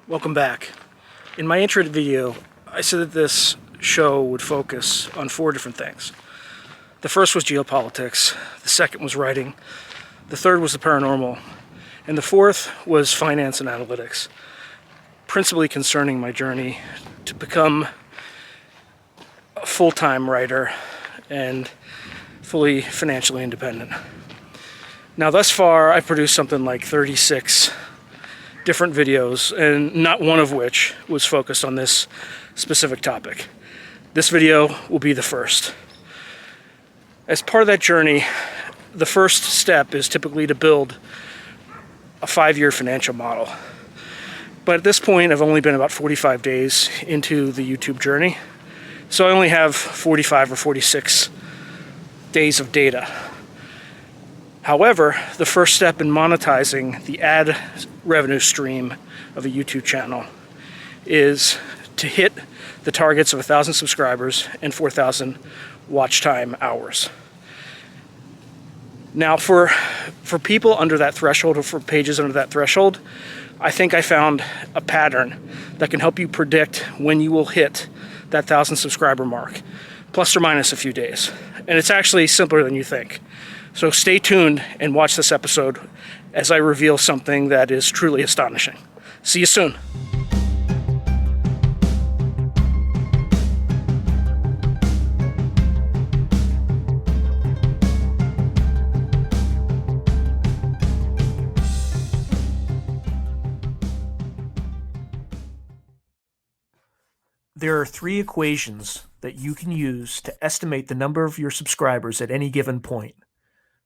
Welcome back. In my intro video, I said that this show would focus on 4 different things. The first was geopolitics, the second was writing, the third was the paranormal, and the fourth was finance and analytics, principally concerning my journey to become a full-time writer and fully financially independent. Now, thus far, I've produced something like 36 different videos, and not one of which was focused on this specific topic. This video will be the first. As part of that journey, the first step is typically to build a 5-year financial model. But at this point, I've only been about 45 days into the YouTube journey, so I only have 45 or 46 days of data. However, the first step in monetizing the ad revenue stream of a YouTube channel is to hit the targets of 1,000 subscribers and 4,000 watch time hours. Now, for people under that threshold, or for pages under that threshold, I think I found a pattern that can help you predict when you will hit that 1,000 subscriber mark, plus or minus a few days. And it's actually simpler than you think. So stay tuned and watch this episode as I reveal something that is truly astonishing. See you soon. There are 3 equations that you can use to estimate the number of your subscribers at any given point.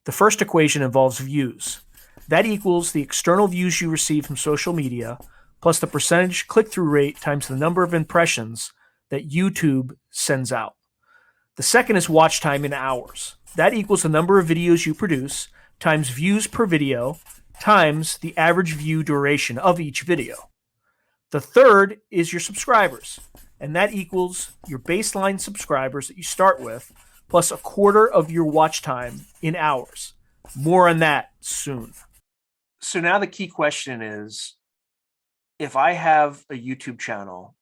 The first equation involves views. That equals the external views you receive from social media plus the percentage click-through rate times the number of impressions that YouTube sends out. The second is watch time in hours. That equals the number of videos you produce times views per video times the average view duration of each video. The third is your subscribers, and that equals your baseline subscribers that you start with plus a quarter of your watch time in hours. More on that soon. So now the key question is, if I have a YouTube channel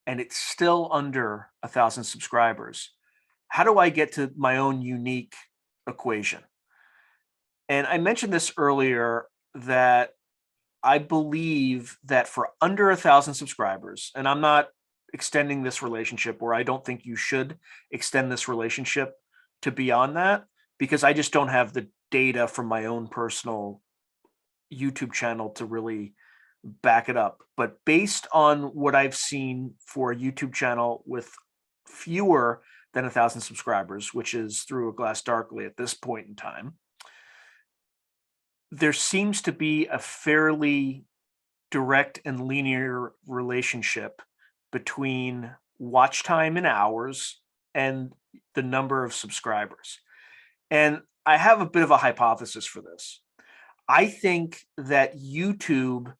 and it's still under 1,000 subscribers, how do I get to my own unique equation? And I mentioned this earlier, that I believe that for under 1,000 subscribers, and I'm not extending this relationship, or I don't think you should extend this relationship to beyond that, because I just don't have the data from my own personal YouTube channel to really back it up. But based on what I've seen for a YouTube channel with fewer than 1,000 subscribers, which is Through a Glass Darkly at this point in time, there seems to be a fairly direct and linear relationship between watch time in hours and the number of subscribers. And I have a bit of a hypothesis for this. I think that YouTube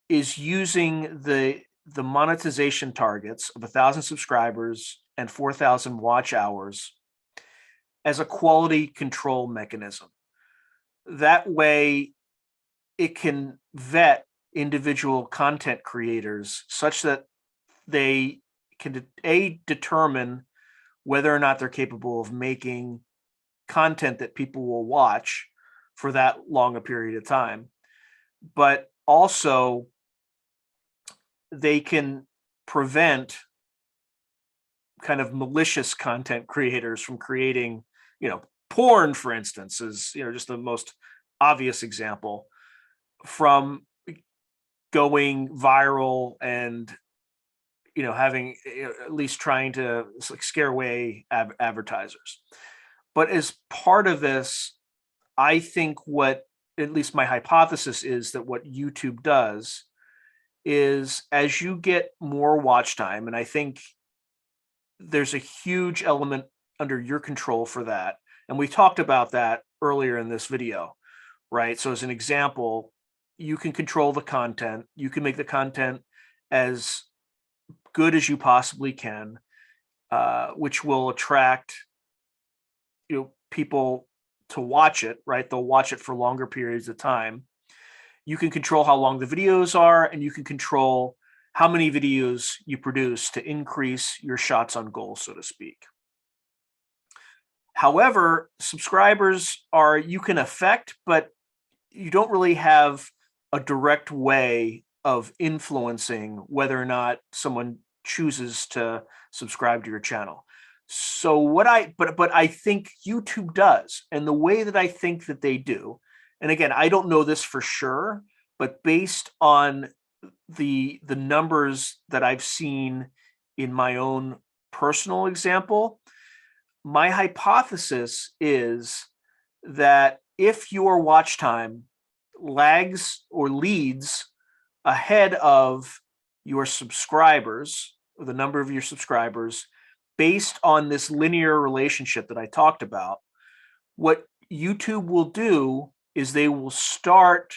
is using the monetization targets of 1,000 subscribers and 4,000 watch hours as a quality control mechanism. That way, it can vet individual content creators such that they can determine whether or not they're capable of making content that people will watch for that long a period of time. But also, they can prevent kind of malicious content creators from creating, porn, for instance, is, just the most obvious example, from going viral and having, at least trying to scare away advertisers. But as part of this, I think what, at least my hypothesis is, that what YouTube does is, as you get more watch time, and I think there's a huge element under your control for that, and we talked about that earlier in this video, right? So as an example, you can control the content. You can make the content as good as you possibly can, which will attract people to watch it, right? They'll watch it for longer periods of time. you can control how long the videos are, and you can control how many videos you produce to increase your shots on goal, so to speak. However, subscribers are you can affect, but you don't really have a direct way of influencing whether or not someone chooses to subscribe to your channel. So but I think YouTube does. And the way that I think that they do, and again, I don't know this for sure, but based on the numbers that I've seen in my own personal example, my hypothesis is that if your watch time lags or leads ahead of your subscribers, or the number of your subscribers, based on this linear relationship that I talked about, what YouTube will do is they will start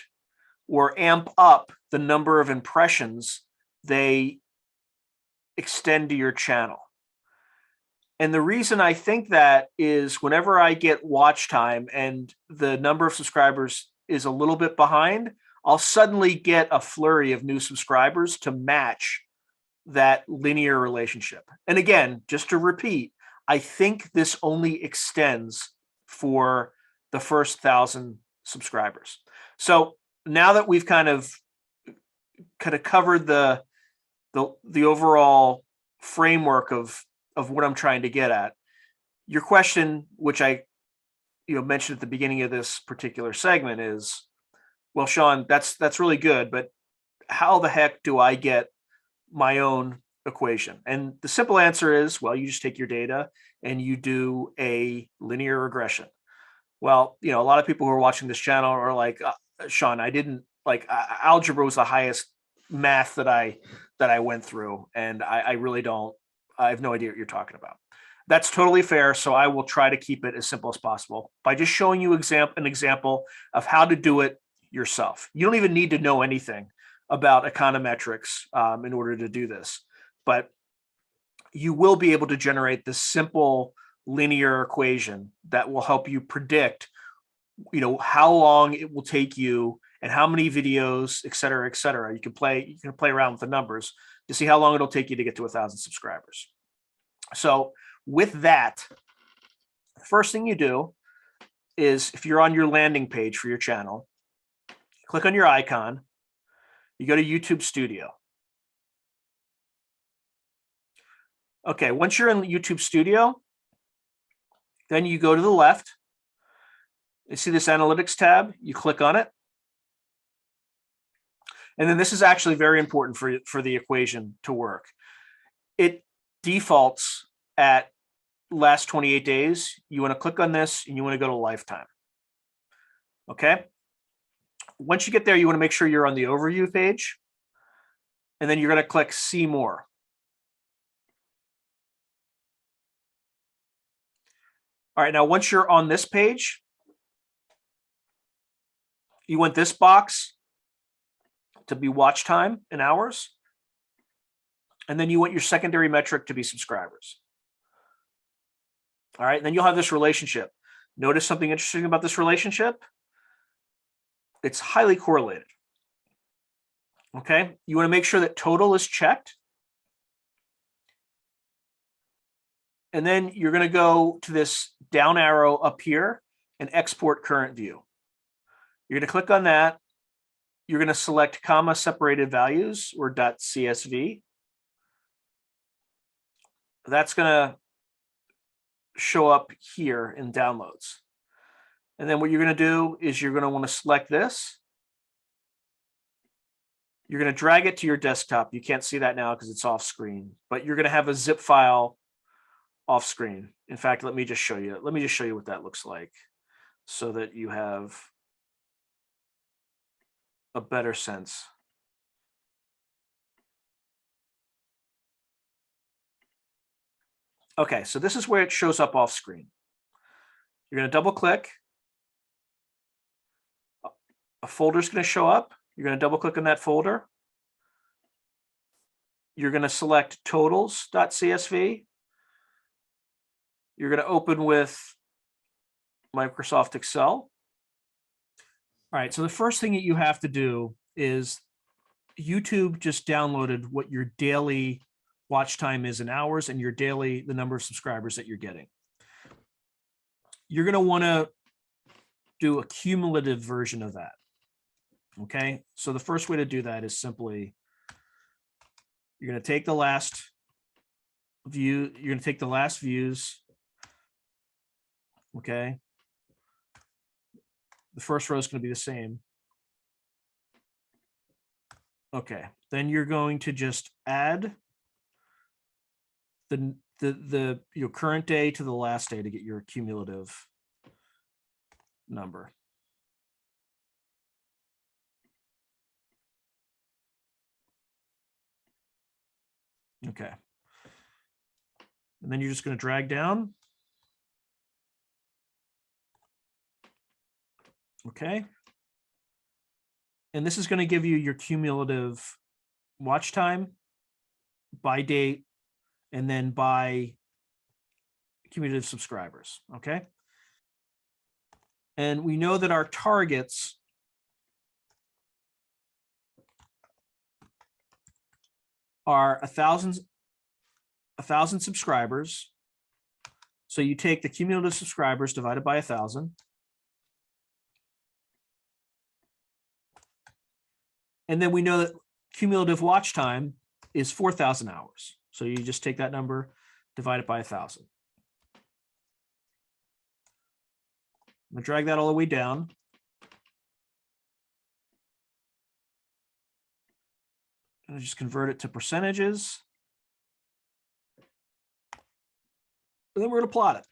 or amp up the number of impressions they extend to your channel. And the reason I think that is whenever I get watch time and the number of subscribers is a little bit behind, I'll suddenly get a flurry of new subscribers to match that linear relationship. And again, just to repeat, I think this only extends for the first 1,000 subscribers. So now that we've kind of covered the overall framework of what I'm trying to get at, your question, which I mentioned at the beginning of this particular segment, is, well, Sean, that's really good, but how the heck do I get my own equation? And the simple answer is, well, you just take your data and you do a linear regression. Well, a lot of people who are watching this channel are like, Sean, I didn't like algebra was the highest math that I went through, and I really don't. I have no idea what you're talking about. That's totally fair. So I will try to keep it as simple as possible by just showing you an example of how to do it yourself. You don't even need to know anything about econometrics in order to do this, but you will be able to generate this simple linear equation that will help you predict, how long it will take you and how many videos, et cetera, et cetera. You can play around with the numbers to see how long it'll take you to get to 1,000 subscribers. So with that, the first thing you do is, if you're on your landing page for your channel, click on your icon, you go to YouTube Studio. Okay, once you're in YouTube Studio, then you go to the left. You see this Analytics tab, you click on it. And then this is actually very important for the equation to work. It defaults at last 28 days. You want to click on this and you want to go to lifetime. Okay. Once you get there, you want to make sure you're on the overview page. And then you're going to click See More. All right. Now, once you're on this page, you want this box to be watch time in hours. And then you want your secondary metric to be subscribers. All right. And then you'll have this relationship. Notice something interesting about this relationship. It's highly correlated. Okay. You want to make sure that total is checked. And then you're going to go to this down arrow up here and export current view. You're going to click on that. You're going to select comma separated values or .csv. That's going to show up here in downloads. And then what you're going to do is you're going to want to select this. You're going to drag it to your desktop. You can't see that now because it's off screen, but you're going to have a zip file off screen. In fact, let me just show you. Let me just show you what that looks like so that you have a better sense. Okay, so this is where it shows up off screen. You're going to double click. A folder is going to show up. You're going to double click on that folder. You're going to select totals.csv. You're going to open with Microsoft Excel. All right, so the first thing that you have to do is YouTube just downloaded what your daily watch time is in hours and the number of subscribers that you're getting. You're going to want to do a cumulative version of that. Okay, so the first way to do that is simply, you're going to take the last view, you're going to take the last views. Okay, the first row is going to be the same. Okay, then you're going to just add the your current day to the last day to get your cumulative number. Okay, and then you're just going to drag down. Okay, and this is going to give you your cumulative watch time by date and then by cumulative subscribers. Okay, and we know that our targets are 1,000 subscribers. So you take the cumulative subscribers divided by 1,000. And then we know that cumulative watch time is 4,000 hours. So you just take that number, divide it by 1,000. I'm gonna drag that all the way down. And just convert it to percentages. And then we're gonna plot it.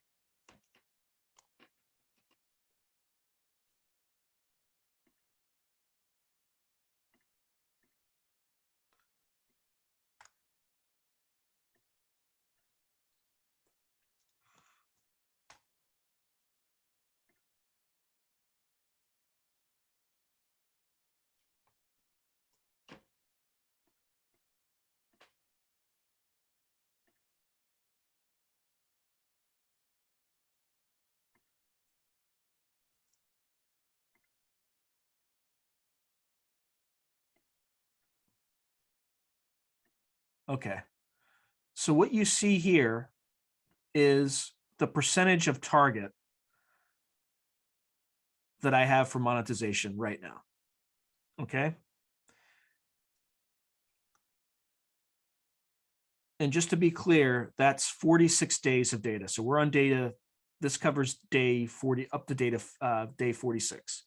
Okay. So what you see here is the percentage of target that I have for monetization right now. Okay. And just to be clear, that's 46 days of data. So we're on data. This covers day 40 up to data day 46.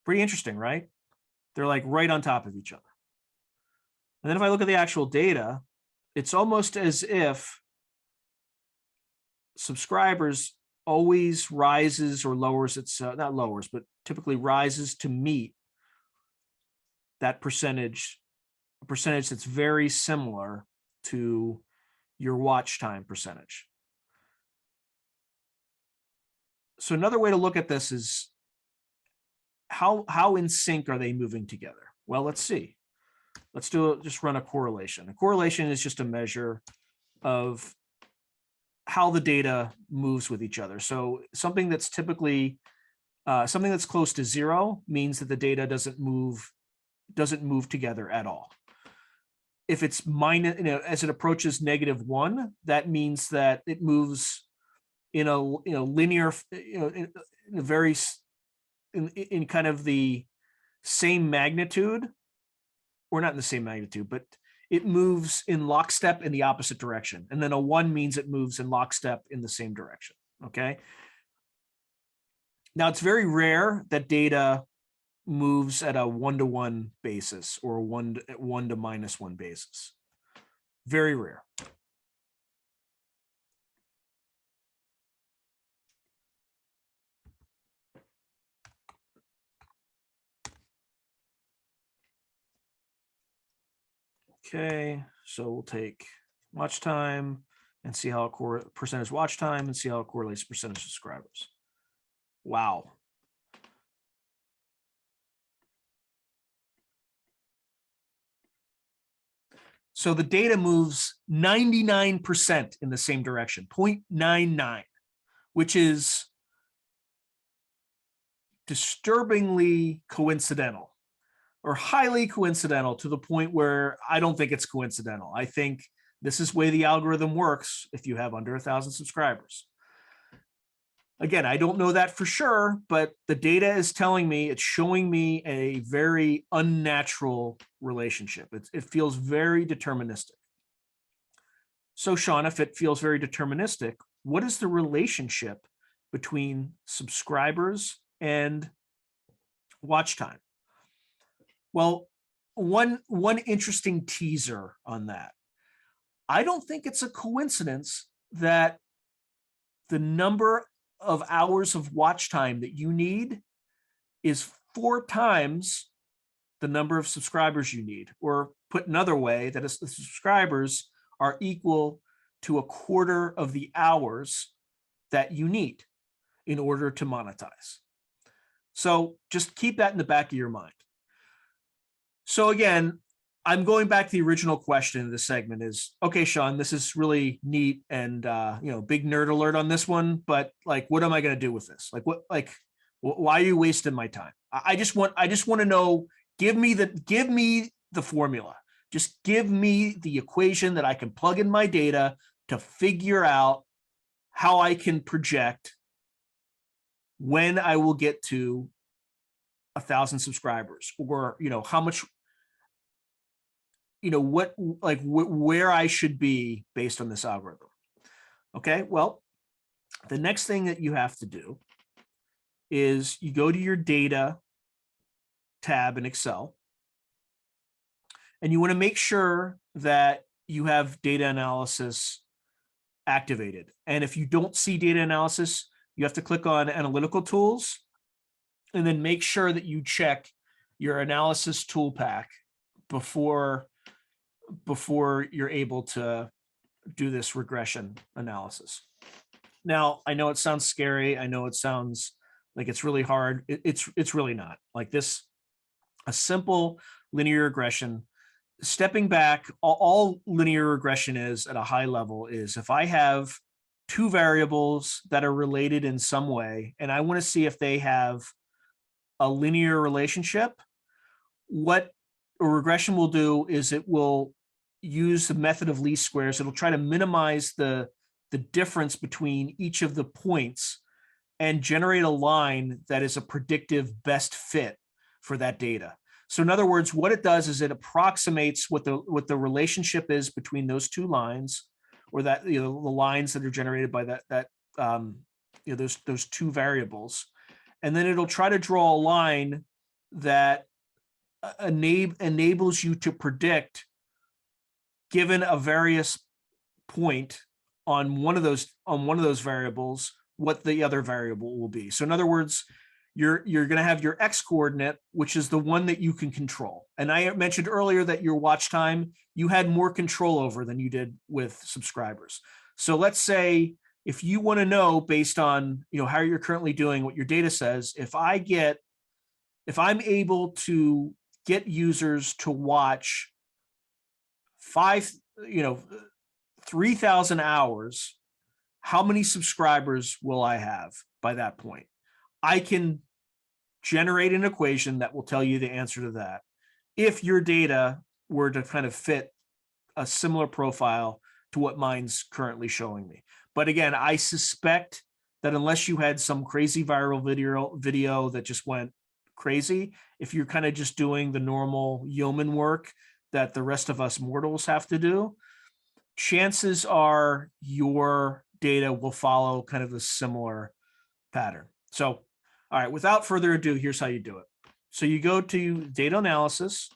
Pretty interesting, right? They're like right on top of each other. And then if I look at the actual data, it's almost as if subscribers always rises or lowers its, not lowers, but typically rises to meet that percentage, a percentage that's very similar to your watch time percentage. So another way to look at this is how in sync are they moving together? Well, let's see. Let's just run a correlation. A correlation is just a measure of how the data moves with each other. So something that's typically something that's close to 0 means that the data doesn't move together at all. If it's minus, as it approaches -1, that means that it moves in a linear, in a very in kind of the same magnitude, or not in the same magnitude, but it moves in lockstep in the opposite direction. And then a 1 means it moves in lockstep in the same direction. Okay. Now it's very rare that data moves at a 1-to-1 basis or a 1 to -1 basis. Very rare. Okay, so we'll take watch time and see how it percentage watch time and see how it correlates to percentage subscribers. Wow. So the data moves 99% in the same direction, 0.99, which is disturbingly coincidental or highly coincidental to the point where I don't think it's coincidental. I think this is the way the algorithm works if you have under 1,000 subscribers. Again, I don't know that for sure, but the data is telling me, it's showing me a very unnatural relationship. It feels very deterministic. So, Sean, if it feels very deterministic, what is the relationship between subscribers and watch time? Well, one interesting teaser on that. I don't think it's a coincidence that the number of hours of watch time that you need is 4 times the number of subscribers you need, or put another way, that is the subscribers are equal to a quarter of the hours that you need in order to monetize. So just keep that in the back of your mind. So again, I'm going back to the original question of this segment is, okay, Sean, this is really neat and, big nerd alert on this one, but like, what am I going to do with this? Why are you wasting my time? I just want to know, give me the formula. Just give me the equation that I can plug in my data to figure out how I can project when I will get to 1,000 subscribers, or, how much, where I should be based on this algorithm. Okay, well, the next thing that you have to do is you go to your data tab in Excel, and you want to make sure that you have data analysis activated. And if you don't see data analysis, you have to click on analytical tools, and then make sure that you check your analysis tool pack before you're able to do this regression analysis. Now, I know it sounds scary. I know it sounds like it's really hard. It's really not. Like this, a simple linear regression, stepping back, all linear regression is at a high level is if I have 2 variables that are related in some way, and I want to see if they have a linear relationship, what a regression will do is it will use the method of least squares. It'll try to minimize the difference between each of the points and generate a line that is a predictive best fit for that data. So in other words, what it does is it approximates what the relationship is between those 2 lines, or that, the lines that are generated by those 2 variables. And then it'll try to draw a line that enables you to predict, given a various point on one of those variables, what the other variable will be. So in other words, you're going to have your X coordinate, which is the one that you can control. And I mentioned earlier that your watch time, you had more control over than you did with subscribers. So let's say if you want to know, based on, how you're currently doing, what your data says, if I'm able to get users to watch 3,000 hours, how many subscribers will I have by that point? I can generate an equation that will tell you the answer to that, if your data were to kind of fit a similar profile to what mine's currently showing me. But again, I suspect that unless you had some crazy viral video that just went crazy, if you're kind of just doing the normal yeoman work that the rest of us mortals have to do, chances are your data will follow kind of a similar pattern. So, all right, without further ado, here's how you do it. So you go to data analysis,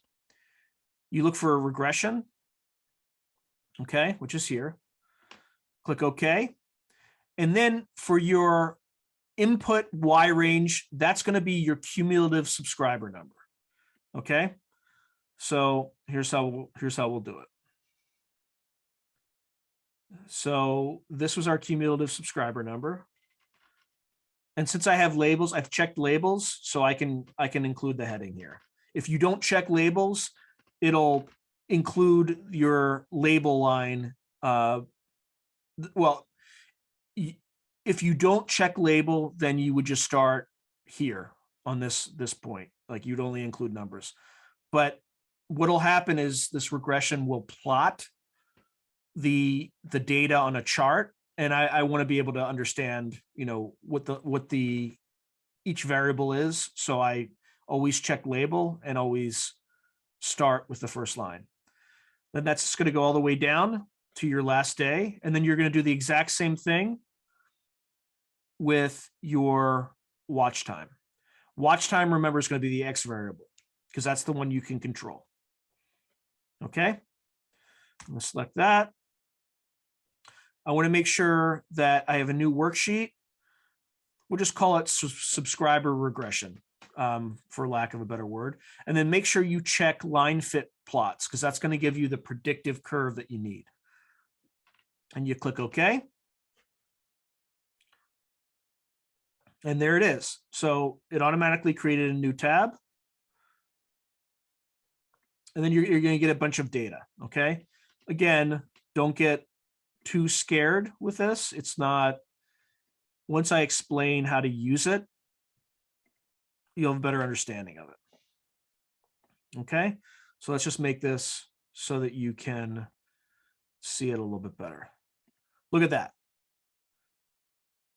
you look for a regression, okay, which is here. Click OK. And then for your input Y range, that's going to be your cumulative subscriber number. Okay. So here's how we'll do it. So this was our cumulative subscriber number. And since I have labels, I've checked labels, so I can include the heading here. If you don't check labels, it'll include your label line. Well, if you don't check label, then you would just start here on this point. Like you'd only include numbers. But what'll happen is this regression will plot the data on a chart, and I want to be able to understand, what the each variable is. So I always check label and always start with the first line. Then that's going to go all the way down to your last day, and then you're going to do the exact same thing with your watch time. Watch time, remember, is going to be the X variable because that's the one you can control. Okay, I'm going to select that. I want to make sure that I have a new worksheet. We'll just call it subscriber regression, for lack of a better word. And then make sure you check line fit plots because that's going to give you the predictive curve that you need. And you click OK. And there it is. So it automatically created a new tab. And then you're going to get a bunch of data. Okay. Again, don't get too scared with this. It's not, once I explain how to use it, you'll have a better understanding of it. Okay. So let's just make this so that you can see it a little bit better. Look at that.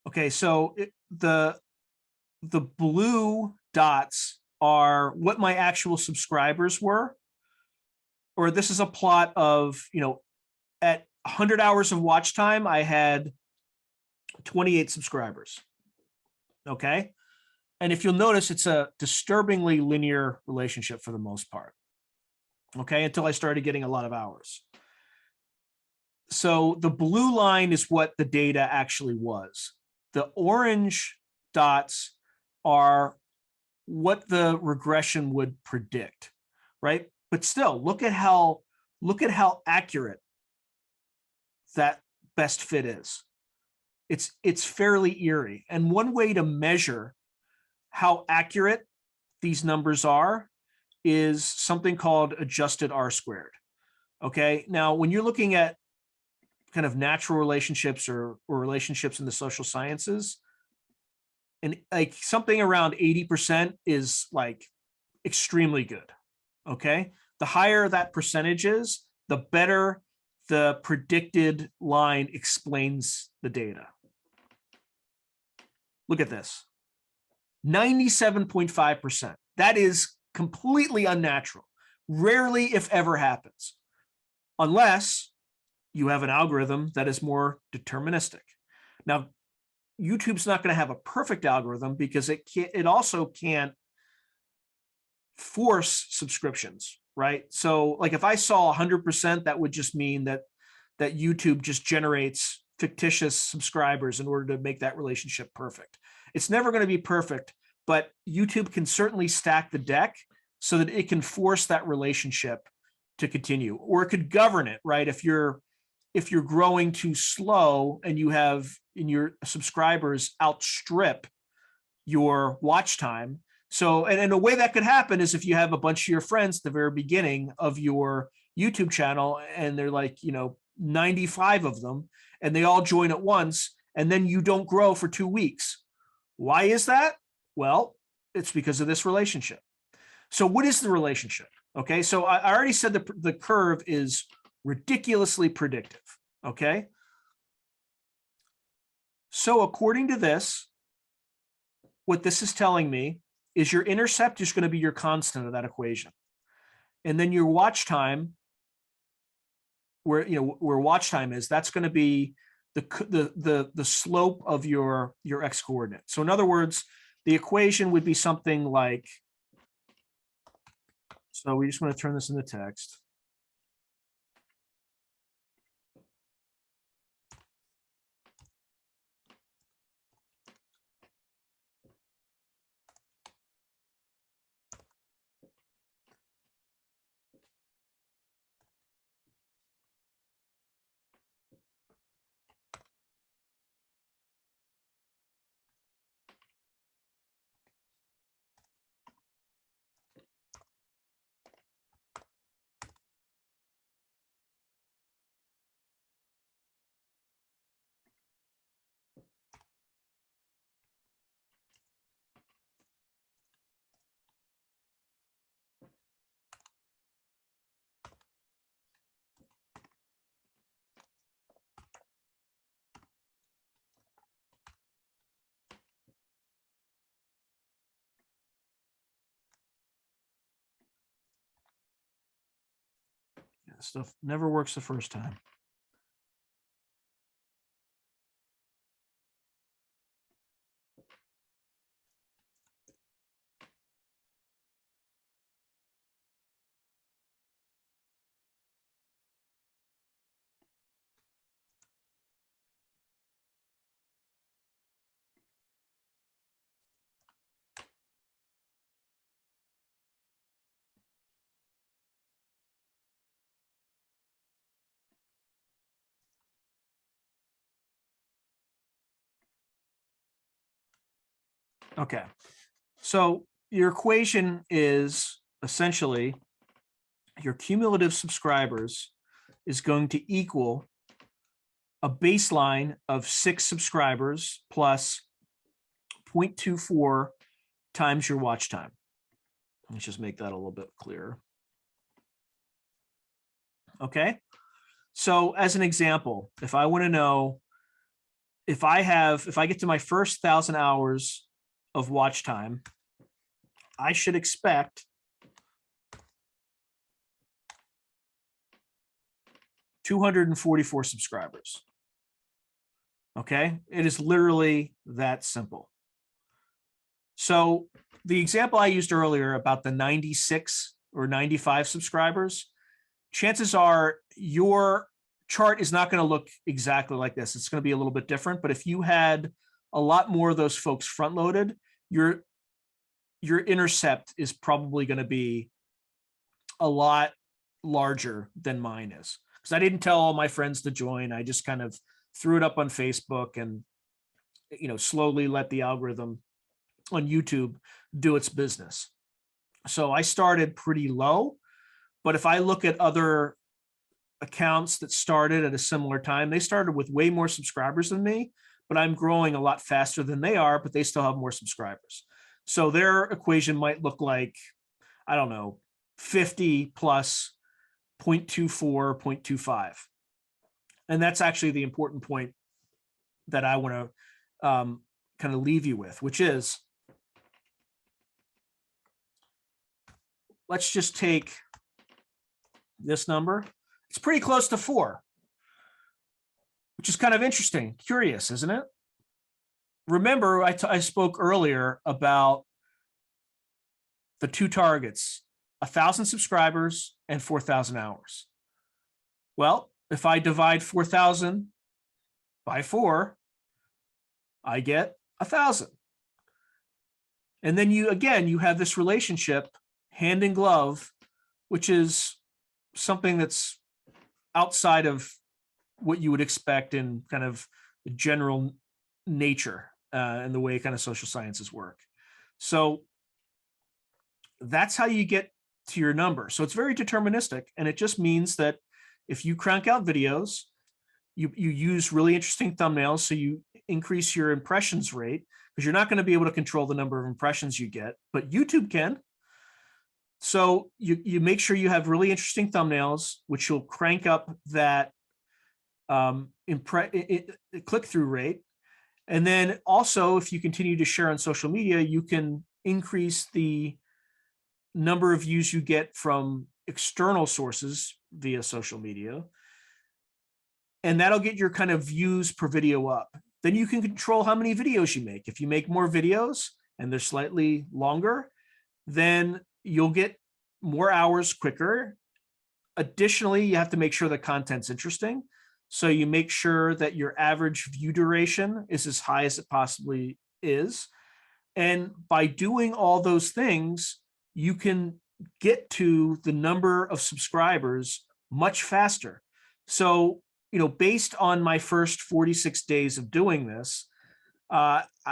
Okay. So the blue dots are what my actual subscribers were, or this is a plot of, at 100 hours of watch time, I had 28 subscribers. Okay. And if you'll notice, it's a disturbingly linear relationship for the most part. Okay. Until I started getting a lot of hours. So the blue line is what the data actually was. The orange dots are what the regression would predict, right? But still, look at how accurate that best fit is. It's fairly eerie. And one way to measure how accurate these numbers are is something called adjusted R squared. Okay. Now, when you're looking at kind of natural relationships or relationships in the social sciences, and like something around 80% is like extremely good. Okay. The higher that percentage is, the better the predicted line explains the data. Look at this. 97.5%. That is completely unnatural. Rarely, if ever, happens. Unless you have an algorithm that is more deterministic. Now, YouTube's not going to have a perfect algorithm because it also can't force subscriptions, right? So like if I saw 100%, that would just mean that YouTube just generates fictitious subscribers in order to make that relationship perfect. It's never going to be perfect, but YouTube can certainly stack the deck so that it can force that relationship to continue, or it could govern it, right? If you're growing too slow and you have in your subscribers outstrip your watch time. So, and a way that could happen is if you have a bunch of your friends at the very beginning of your YouTube channel and they're like, 95 of them, and they all join at once, and then you don't grow for 2 weeks. Why is that? Well, it's because of this relationship. So what is the relationship? Okay, so I already said the curve is ridiculously predictive. Okay. So according to this, what this is telling me is your intercept is going to be your constant of that equation. And then your watch time, where watch time is, that's going to be the slope of your x coordinate. So in other words, the equation would be something like, so we just want to turn this into text. Stuff never works the first time. Okay. So your equation is essentially your cumulative subscribers is going to equal a baseline of 6 subscribers plus 0.24 times your watch time. Let's just make that a little bit clearer. Okay. So as an example, if I want to know if I get to my first 1,000 hours of watch time, I should expect 244 subscribers. Okay. It is literally that simple. So the example I used earlier about the 96 or 95 subscribers, chances are your chart is not going to look exactly like this. It's going to be a little bit different. But if you had a lot more of those folks front loaded, your intercept is probably going to be a lot larger than mine is, because I didn't tell all my friends to join. I just kind of threw it up on Facebook and slowly let the algorithm on YouTube do its business. So I started pretty low, but if I look at other accounts that started at a similar time, they started with way more subscribers than me, but I'm growing a lot faster than they are, but they still have more subscribers. So their equation might look like, I don't know, 50 plus 0.24, 0.25. And that's actually the important point that I want to kind of leave you with, which is, let's just take this number. It's pretty close to 4, which is kind of interesting. Curious, isn't it? Remember, I spoke earlier about the 2 targets, 1,000 subscribers and 4,000 hours. Well, if I divide 4,000 by 4, I get 1,000. And then you have this relationship hand in glove, which is something that's outside of what you would expect in kind of the general nature and the way kind of social sciences work. So that's how you get to your number. So it's very deterministic, and it just means that if you crank out videos, you use really interesting thumbnails, so you increase your impressions rate, because you're not going to be able to control the number of impressions you get, but YouTube can. So you make sure you have really interesting thumbnails, which will crank up that click-through rate. And then also, if you continue to share on social media, you can increase the number of views you get from external sources via social media. And that'll get your kind of views per video up. Then you can control how many videos you make. If you make more videos and they're slightly longer, then you'll get more hours quicker. Additionally, you have to make sure the content's interesting. So you make sure that your average view duration is as high as it possibly is. And by doing all those things, you can get to the number of subscribers much faster. So, based on my first 46 days of doing this,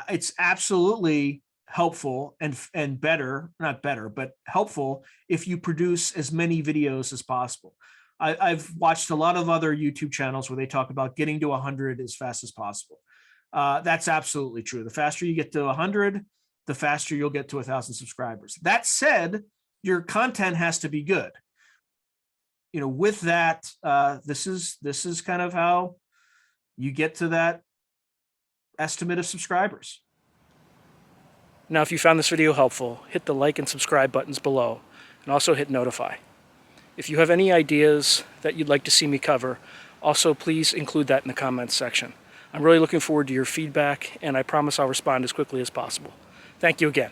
it's absolutely helpful and better, not better, but helpful if you produce as many videos as possible. I've watched a lot of other YouTube channels where they talk about getting to 100 as fast as possible. That's absolutely true. The faster you get to 100, the faster you'll get to 1,000 subscribers. That said, your content has to be good. With that, this is kind of how you get to that estimate of subscribers. Now, if you found this video helpful, hit the like and subscribe buttons below, and also hit notify. If you have any ideas that you'd like to see me cover, also please include that in the comments section. I'm really looking forward to your feedback, and I promise I'll respond as quickly as possible. Thank you again.